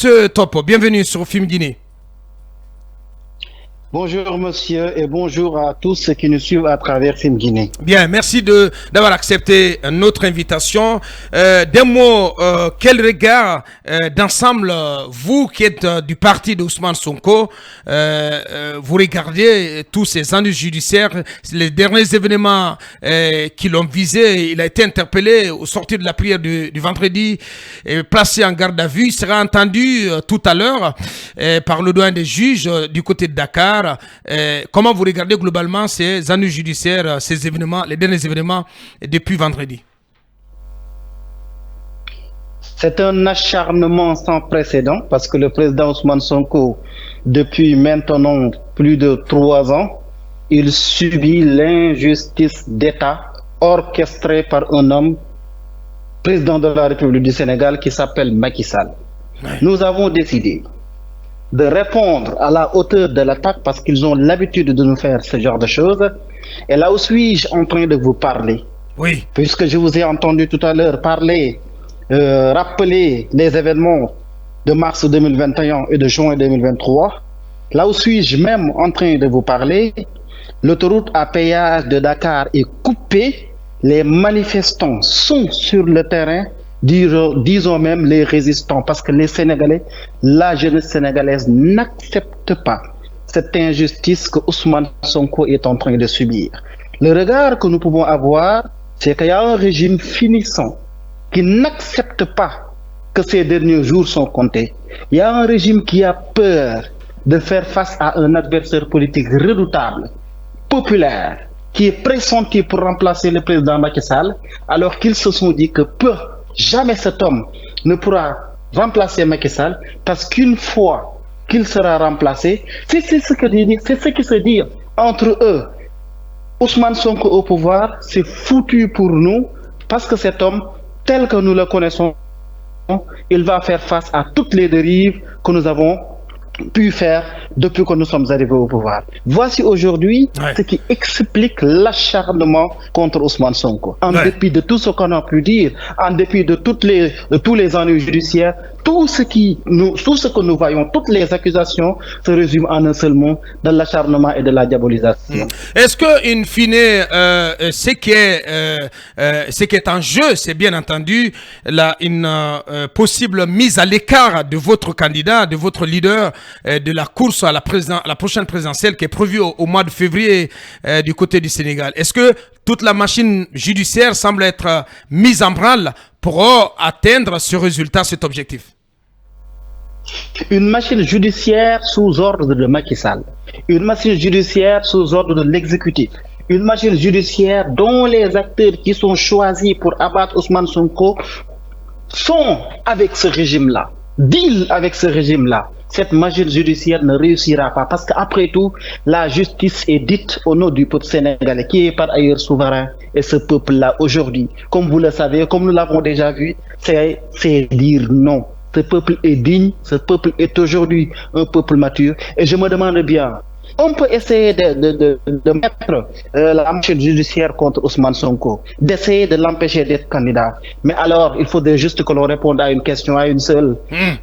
Monsieur Top, bienvenue sur Film Guinée. Bonjour monsieur et bonjour à tous ceux qui nous suivent à travers Film Guinée. Bien, merci d'avoir accepté notre invitation. D'un mot, quel regard d'ensemble, vous qui êtes du parti d'Ousmane Sonko, vous regardez tous ces ennuis judiciaires, les derniers événements qui l'ont visé, il a été interpellé au sortir de la prière du vendredi, placé en garde à vue, il sera entendu tout à l'heure par le doyen des juges du côté de Dakar. Comment vous regardez globalement ces ennuis judiciaires, ces événements, les derniers événements depuis vendredi? C'est un acharnement sans précédent parce que le président Ousmane Sonko, depuis maintenant plus de 3 ans, il subit l'injustice d'État orchestrée par un homme, président de la République du Sénégal, qui s'appelle Macky Sall. Ouais. Nous avons décidé de répondre à la hauteur de l'attaque parce qu'ils ont l'habitude de nous faire ce genre de choses. Et là où suis-je en train de vous parler? Oui. Puisque je vous ai entendu tout à l'heure parler, rappeler les événements de mars 2021 et de juin 2023. Là où suis-je même en train de vous parler? L'autoroute à péage de Dakar est coupée. Les manifestants sont sur le terrain. Disons même les résistants, parce que les Sénégalais, la jeunesse sénégalaise n'accepte pas cette injustice que Ousmane Sonko est en train de subir. Le regard que nous pouvons avoir, c'est qu'il y a un régime finissant qui n'accepte pas que ces derniers jours sont comptés. Il y a un régime qui a peur de faire face à un adversaire politique redoutable, populaire, qui est pressenti pour remplacer le président Macky Sall, alors qu'ils se sont dit que jamais cet homme ne pourra remplacer Macky Sall parce qu'une fois qu'il sera remplacé, c'est ce qui se dit entre eux. Ousmane Sonko au pouvoir, c'est foutu pour nous parce que cet homme, tel que nous le connaissons, il va faire face à toutes les dérives que nous avons pu faire depuis que nous sommes arrivés au pouvoir. Voici aujourd'hui ce qui explique l'acharnement contre Ousmane Sonko. En dépit de tout ce qu'on a pu dire, en dépit de tous les ennuis judiciaires, tout ce que nous voyons, toutes les accusations se résument en un seul mot, de l'acharnement et de la diabolisation. Est-ce que, in fine, ce qui est en jeu, c'est bien entendu une possible mise à l'écart de votre candidat, de votre leader, de la course à la prochaine présidentielle qui est prévue au mois de février du côté du Sénégal. Est-ce que toute la machine judiciaire semble être mise en branle pour atteindre ce résultat, cet objectif? Une machine judiciaire sous ordre de Macky Sall, une machine judiciaire sous ordre de l'exécutif, une machine judiciaire dont les acteurs qui sont choisis pour abattre Ousmane Sonko sont avec ce régime-là, deal avec ce régime-là. Cette machine judiciaire ne réussira pas parce qu'après tout, la justice est dite au nom du peuple sénégalais qui est par ailleurs souverain. Et ce peuple-là, aujourd'hui, comme vous le savez, comme nous l'avons déjà vu, c'est dire non. Ce peuple est digne, ce peuple est aujourd'hui un peuple mature. Et je me demande bien, on peut essayer de mettre la machine judiciaire contre Ousmane Sonko, d'essayer de l'empêcher d'être candidat. Mais alors, il faudrait juste que l'on réponde à une question, à une seule.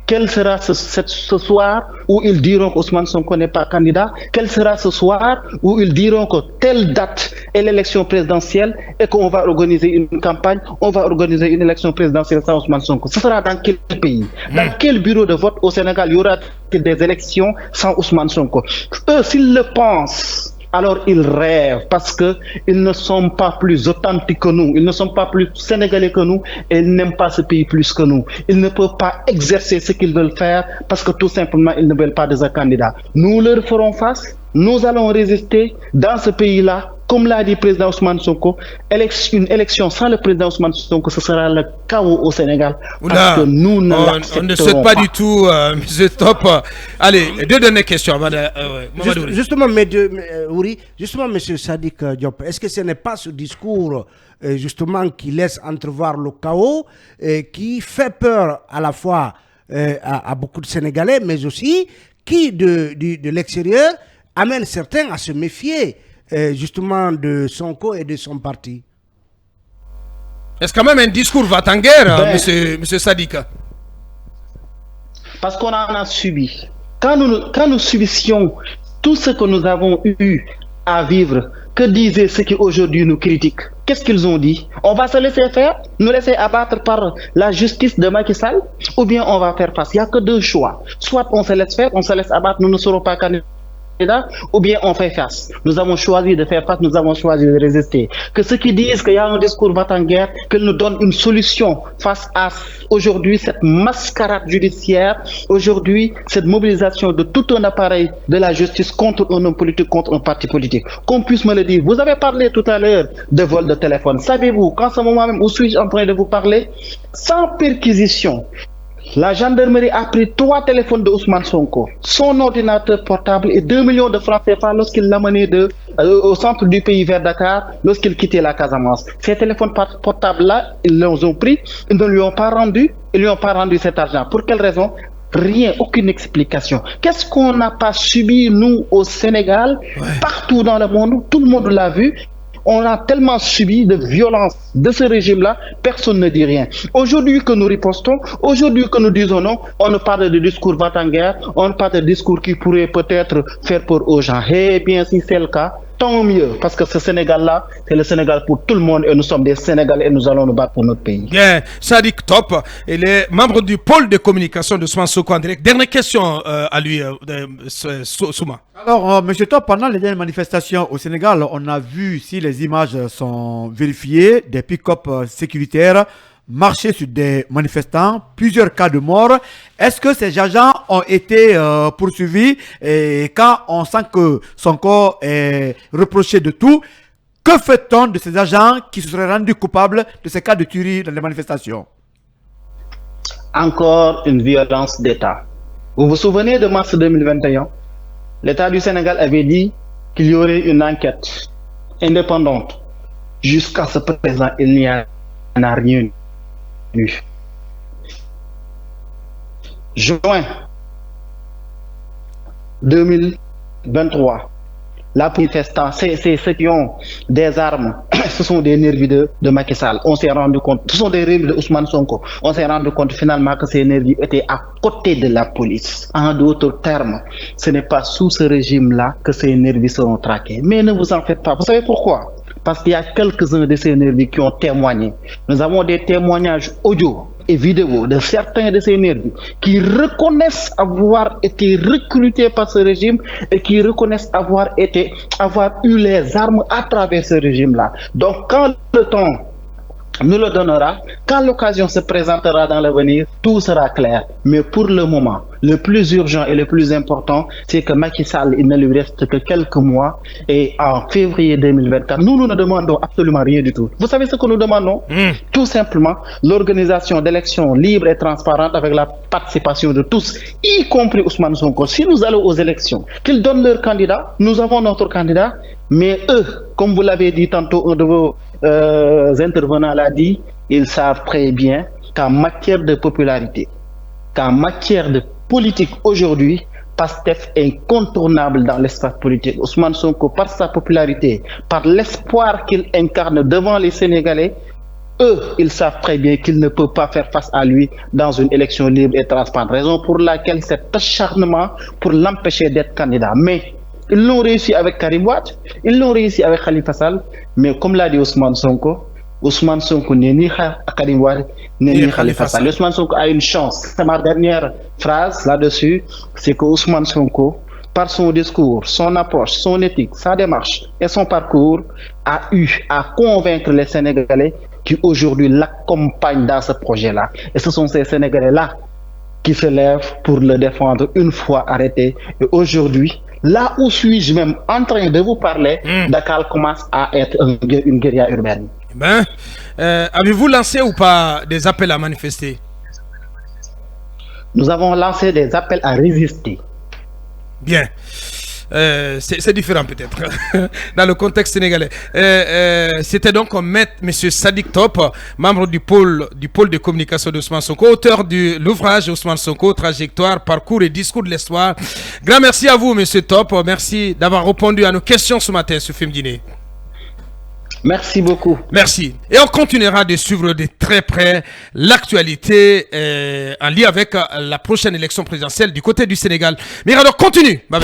Quel sera ce soir où ils diront qu'Ousmane Sonko n'est pas candidat? Quel sera ce soir où ils diront que telle date est l'élection présidentielle et qu'on va organiser une campagne, on va organiser une élection présidentielle sans Ousmane Sonko? Ce sera dans quel pays? Dans quel bureau de vote au Sénégal y aura-t-il des élections sans Ousmane Sonko? Eux, s'ils le pensent, alors ils rêvent parce qu'ils ne sont pas plus authentiques que nous, ils ne sont pas plus sénégalais que nous et ils n'aiment pas ce pays plus que nous. Ils ne peuvent pas exercer ce qu'ils veulent faire parce que tout simplement ils ne veulent pas de ce candidat. Nous leur ferons face, nous allons résister dans ce pays-là. Comme l'a dit le président Ousmane Sonko, une élection sans le président Ousmane Sonko, ce sera le chaos au Sénégal. Parce que nous on ne souhaite pas du tout, M. Top. Allez, deux dernières questions. Justement, justement, M. Sadick Diop, est-ce que ce n'est pas ce discours justement qui laisse entrevoir le chaos, qui fait peur à la fois à beaucoup de Sénégalais, mais aussi qui, de l'extérieur, amène certains à se méfier justement de Sonko et de son parti? Est-ce quand même un discours va en guerre, monsieur Sadick? parce qu'on en a subi. Quand nous subissions tout ce que nous avons eu à vivre, que disaient ceux qui aujourd'hui nous critiquent? Qu'est-ce qu'ils ont dit? On va se laisser faire, nous laisser abattre par la justice de Macky Sall, ou bien on va faire face? Il n'y a que deux choix. Soit on se laisse faire, on se laisse abattre, nous ne serons pas candidats, ou bien on fait face. Nous avons choisi de faire face, nous avons choisi de résister. Que ceux qui disent qu'il y a un discours va-t-en-guerre, qu'ils nous donnent une solution face à aujourd'hui cette mascarade judiciaire, aujourd'hui cette mobilisation de tout un appareil de la justice contre un homme politique, contre un parti politique. Qu'on puisse me le dire. Vous avez parlé tout à l'heure de vol de téléphone. Savez-vous qu'en ce moment même où suis-je en train de vous parler, sans perquisition, la gendarmerie a pris 3 téléphones de Ousmane Sonko, son ordinateur portable et 2 millions de francs CFA lorsqu'il l'a mené au centre du pays vers Dakar, lorsqu'il quittait la Casamance. Ces téléphones portables-là, ils les ont pris, ils ne lui ont pas rendu, cet argent. Pour quelle raison? Rien, aucune explication. Qu'est-ce qu'on n'a pas subi, nous, au Sénégal, partout dans le monde, tout le monde l'a vu. On a tellement subi de violence de ce régime-là, personne ne dit rien. Aujourd'hui que nous ripostons, aujourd'hui que nous disons non, on ne parle de discours va-t-en-guerre, on parle de discours qui pourrait peut-être faire peur aux gens. Eh bien, si c'est le cas, tant mieux, parce que ce Sénégal-là, c'est le Sénégal pour tout le monde et nous sommes des Sénégalais et nous allons nous battre pour notre pays. Bien, Sadiq Top, il est membre du pôle de communication de Ousmane Sonko en direct. Dernière question à lui, Souma. Alors, M. Top, pendant les dernières manifestations au Sénégal, on a vu, si les images sont vérifiées, des pick-up sécuritaires marcher sur des manifestants, plusieurs cas de mort. Est-ce que ces agents ont été poursuivis? Et quand on sent que son corps est reproché de tout, que fait-on de ces agents qui se seraient rendus coupables de ces cas de tuerie dans les manifestations? Encore une violence d'État. Vous vous souvenez de mars 2021? L'État du Sénégal avait dit qu'il y aurait une enquête indépendante. Jusqu'à ce présent, il n'y en a rien eu. Juin 2023, la manifestation, c'est ceux qui ont des armes, ce sont des nervis de Macky Sall. On s'est rendu compte, ce sont des nervis de Ousmane Sonko. On s'est rendu compte finalement que ces nervis étaient à côté de la police. En d'autres termes, ce n'est pas sous ce régime-là que ces nervis seront traqués. Mais ne vous en faites pas. Vous savez pourquoi? Parce qu'il y a quelques-uns de ces nervis qui ont témoigné. Nous avons des témoignages audio et vidéo de certains de ces nervis qui reconnaissent avoir été recrutés par ce régime et qui reconnaissent avoir eu les armes à travers ce régime-là. Donc quand le temps nous le donnera, quand l'occasion se présentera dans l'avenir, tout sera clair. Mais pour le moment, le plus urgent et le plus important, c'est que Macky Sall, il ne lui reste que quelques mois. Et en février 2024, nous ne demandons absolument rien du tout. Vous savez ce que nous demandons? Tout simplement l'organisation d'élections libres et transparentes avec la participation de tous, y compris Ousmane Sonko. Si nous allons aux élections, qu'ils donnent leur candidat, nous avons notre candidat, mais eux, comme vous l'avez dit tantôt, un de vos intervenants l'a dit, ils savent très bien qu'en matière de popularité, qu'en matière de politique aujourd'hui, Pastef est incontournable dans l'espace politique. Ousmane Sonko, par sa popularité, par l'espoir qu'il incarne devant les Sénégalais, eux, ils savent très bien qu'ils ne peuvent pas faire face à lui dans une élection libre et transparente. Raison pour laquelle cet acharnement pour l'empêcher d'être candidat. Mais ils l'ont réussi avec Karim Wade, ils l'ont réussi avec Khalifa Sall, mais comme l'a dit Ousmane Sonko n'est ni Karim Wade, ni Khalifa Sall. Ousmane Sonko a une chance. C'est ma dernière phrase là-dessus, c'est que Ousmane Sonko, par son discours, son approche, son éthique, sa démarche et son parcours, a eu à convaincre les Sénégalais qui aujourd'hui l'accompagnent dans ce projet-là. Et ce sont ces Sénégalais-là qui se lèvent pour le défendre une fois arrêté. Et aujourd'hui, là où suis-je même en train de vous parler, Dakar commence à être une guérilla urbaine. Ben, avez-vous lancé ou pas des appels à manifester? Nous avons lancé des appels à résister. Bien. C'est différent peut-être dans le contexte sénégalais. C'était donc M. Sadiq Top, membre du pôle de communication d'Ousmane Sonko, auteur de l'ouvrage Ousmane Sonko, trajectoire, parcours et discours de l'histoire. Grand merci à vous, M. Top. Merci d'avoir répondu à nos questions ce matin sur Film Dîner. Merci beaucoup. Merci. Et on continuera de suivre de très près l'actualité en lien avec la prochaine élection présidentielle du côté du Sénégal. Mirador, continue. Bye.